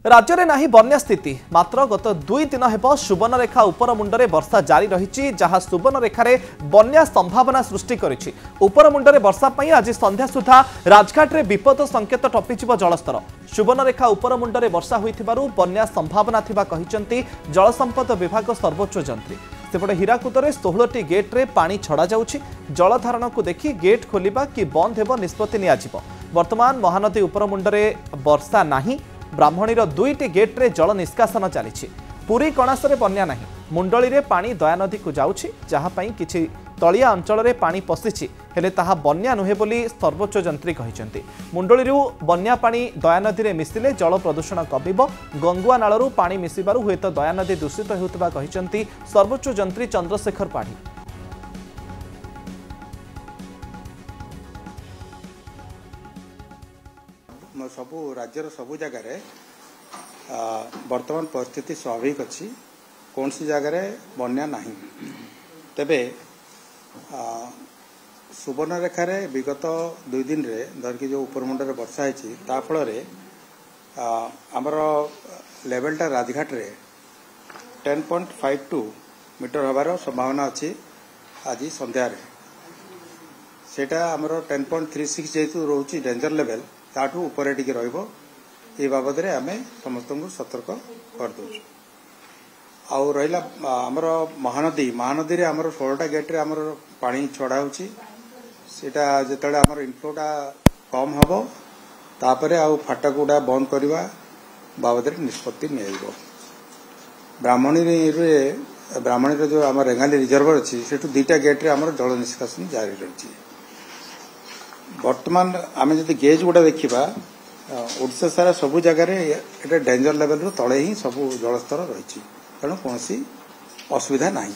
राज्य में नहीं बन्या स्थिति मात्र गत 2 दिन हेब सुवर्णरेखा उपरमुंडे वर्षा जारी रही जहां सुवर्णरेखार बन्या संभावना सृष्टि करिछि। उपरमुंडे वर्षा पई आज संध्या सुधा राजघाट में विपद संकेत टपिजिव जलस्तर। सुवर्णरेखा उपरमुंडे वर्षा होइथिबारु बन्या संभावना थिबा कहिसंती जलसंपद विभाग सर्वोच्च जंत्री। सेपटे हीराकुद में 16टी गेट्रे पानी छड़ा जाउछि। जलधारण को देखि गेट खोलिबा कि बंद हेब निष्पत्ति नियाजिब। वर्तमान महानदी उपरमुंडे वर्षा नाही। ब्राह्मणीर 2टी गेट्रे जल निष्कासन चली। पुरी कणासरे बन्या नहीं। मुंडली रे पानी दयानदी को जाउछि जहाँ पई किछि तलिया अंचल रे पानी पशिछि हेले ताहा बन्या नुहे बोली सर्वोच्च जंत्री कहिसंती। मुंडलीरू बन्या पानी दयानदी रे मिसिले जल प्रदूषण कमिब। गंगुआ नाळरू पानी मिसिबारु हुएत दयानदी दूषित हेउतबा कहिसंती सर्वोच्च जंत्री चंद्रशेखर पाढ़ी। सबु राज्यर सबु जगार वर्तमान परिस्थिति स्वाभाविक अच्छी कौन सी जगार बन्या नहीं। तेबे सुवर्णरेखार विगत 2 दिन रे धरकी जो उपरमुंडे वर्षा है फल आमर लेवलटा राजघाट रे 10.52 मीटर हबार संभावना अच्छी। आज संध्यार सेटा आमर 10.36 जेतु रोची डेंजर लेवल ताठू ऊपर टिके रहिबो। ए बाबद रे आमे समस्त को सतर्क कर दो। आउ रहिला आमर महानदी रे आमर 16टा गेट रे आमर पानी छड़ा होची। सेटा जेतले आमर इनफ्लोटा कम हबो तापरे आउ फाटक गुडा बंद करबा बाबद रे निष्पत्ति नेइबो। ब्राह्मणी रे जो आमर रेंगाली रिजर्वर अछि सेटू 2टा गेट रे आमर जल निष्कासन जारी रहिछि। वर्तमान आम जब गेज गुड़ा देखा ओडिशा सारा सबू जगार डेंजर लेवल तले ही सब जलस्तर रही तेणु कौन असुविधा नहीं।